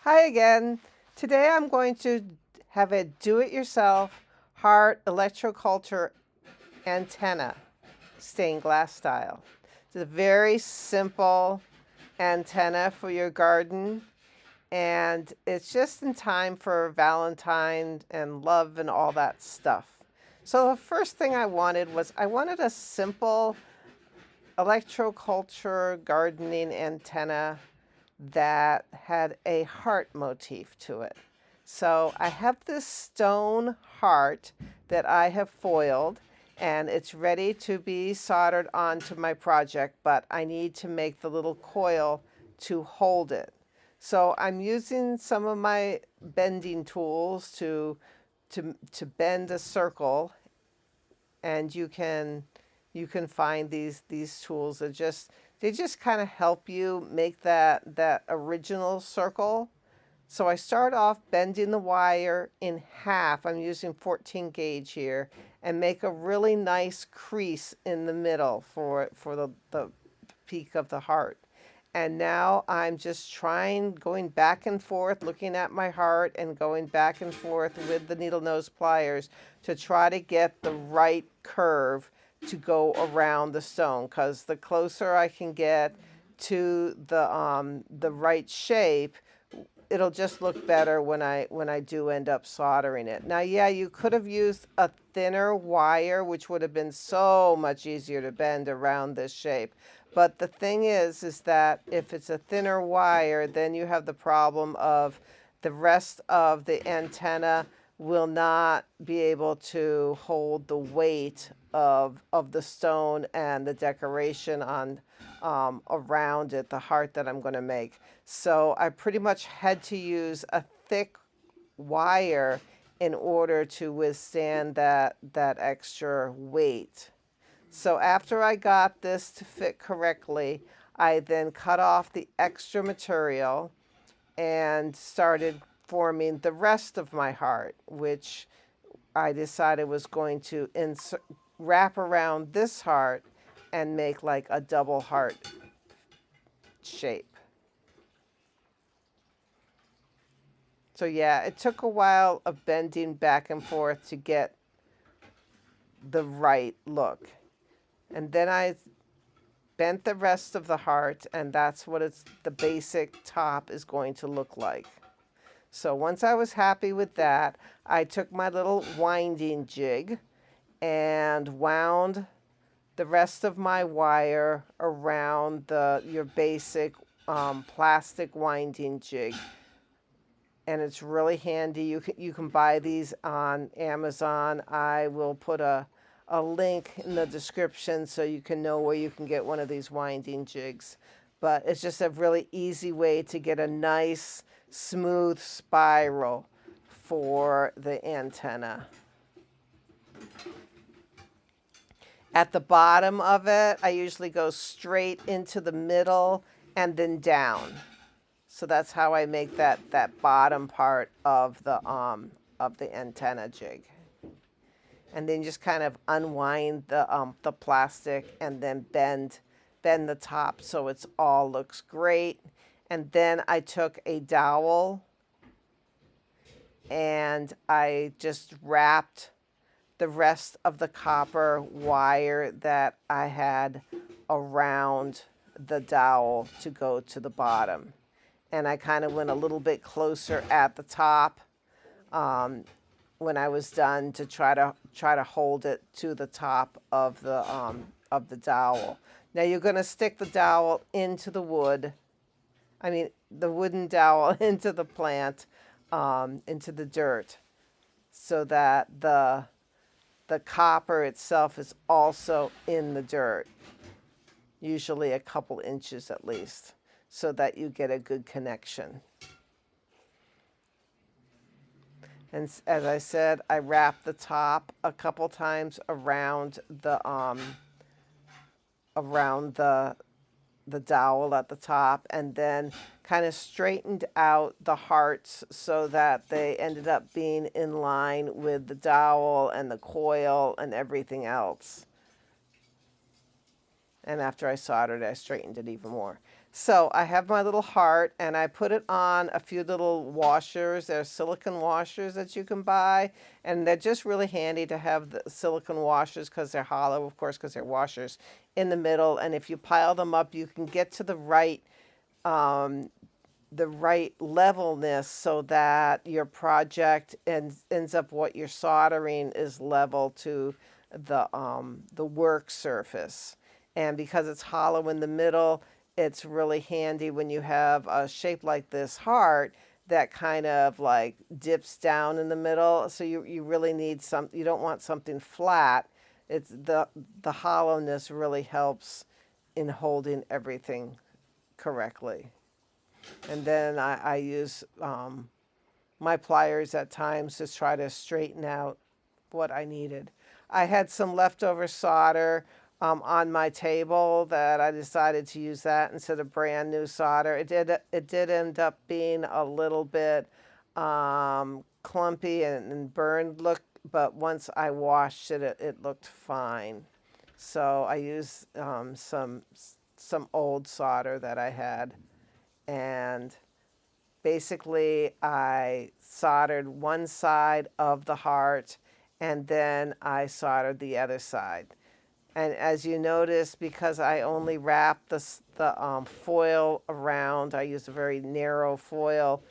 Hi again. Today I'm going to have a do-it-yourself Heart Electroculture antenna, stained glass style. It's a very simple antenna for your garden, and it's just in time for Valentine and love and all that stuff. So the first thing I wanted a simple electroculture gardening antenna that had a heart motif to it. So I have this stone heart that I have foiled, and it's ready to be soldered onto my project, but I need to make the little coil to hold it. So I'm using some of my bending tools to bend a circle, and you can find these tools that they just kind of help you make that original circle. So I start off bending the wire in half. I'm using 14 gauge here, and make a really nice crease in the middle for the peak of the heart. And now I'm just going back and forth, looking at my heart and going back and forth with the needle nose pliers to try to get the right curve to go around the stone. Because the closer I can get to the right shape, it'll just look better when I do end up soldering it. Now, yeah, you could have used a thinner wire, which would have been so much easier to bend around this shape. But the thing is that if it's a thinner wire, then you have the problem of the rest of the antenna will not be able to hold the weight of the stone and the decoration on around it, the heart that I'm going to make. So I pretty much had to use a thick wire in order to withstand that extra weight. So after I got this to fit correctly, I then cut off the extra material and started forming the rest of my heart, which I decided was going to wrap around this heart and make like a double heart shape. So yeah, it took a while of bending back and forth to get the right look. And then I bent the rest of the heart, and that's what the basic top is going to look like. So once I was happy with that, I took my little winding jig and wound the rest of my wire around your basic plastic winding jig. And it's really handy. You can buy these on Amazon. I will put a link in the description so you can know where you can get one of these winding jigs. But it's just a really easy way to get a nice smooth spiral for the antenna. At the bottom of it, I usually go straight into the middle and then down. So that's how I make that bottom part of the antenna jig. And then just kind of unwind the plastic and then bend the top so it's all looks great. And then I took a dowel and I just wrapped the rest of the copper wire that I had around the dowel to go to the bottom. And I kind of went a little bit closer at the top when I was done to try to hold it to the top of the dowel. Now you're going to stick the dowel into the wood. I mean the wooden dowel into the plant, into the dirt, so that the copper itself is also in the dirt, usually a couple inches at least, so that you get a good connection. And as I said, I wrapped the top a couple times around the dowel at the top, and then kind of straightened out the hearts so that they ended up being in line with the dowel and the coil and everything else. And after I soldered it, I straightened it even more. So I have my little heart, and I put it on a few little washers. There's silicone washers that you can buy, and they're just really handy to have the silicone washers because they're hollow, of course, because they're washers in the middle. And if you pile them up, you can get to um, the right levelness so that your project ends up what you're soldering is level to the work surface. And because it's hollow in the middle, it's really handy when you have a shape like this heart that kind of like dips down in the middle. So you really need you don't want something flat. It's the hollowness really helps in holding everything correctly. And then I use my pliers at times to try to straighten out what I needed. I had some leftover solder on my table that I decided to use that instead of brand new solder. It did end up being a little bit clumpy and burned look, but once I washed it, it looked fine. So I used some old solder that I had, and basically I soldered one side of the heart and then I soldered the other side. And as you notice, because I only wrapped the foil around, I used a very narrow foil,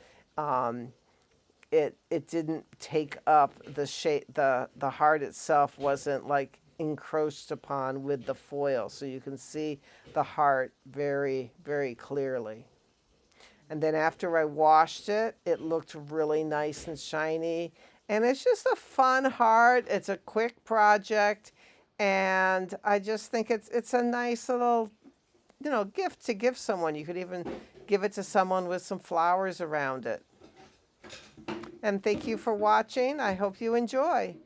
it didn't take up the shape, the heart itself wasn't like encroached upon with the foil. So you can see the heart very, very clearly. And then after I washed it, it looked really nice and shiny. And it's just a fun heart. It's a quick project. And I just think it's a nice little, gift to give someone. You could even give it to someone with some flowers around it. And thank you for watching. I hope you enjoy.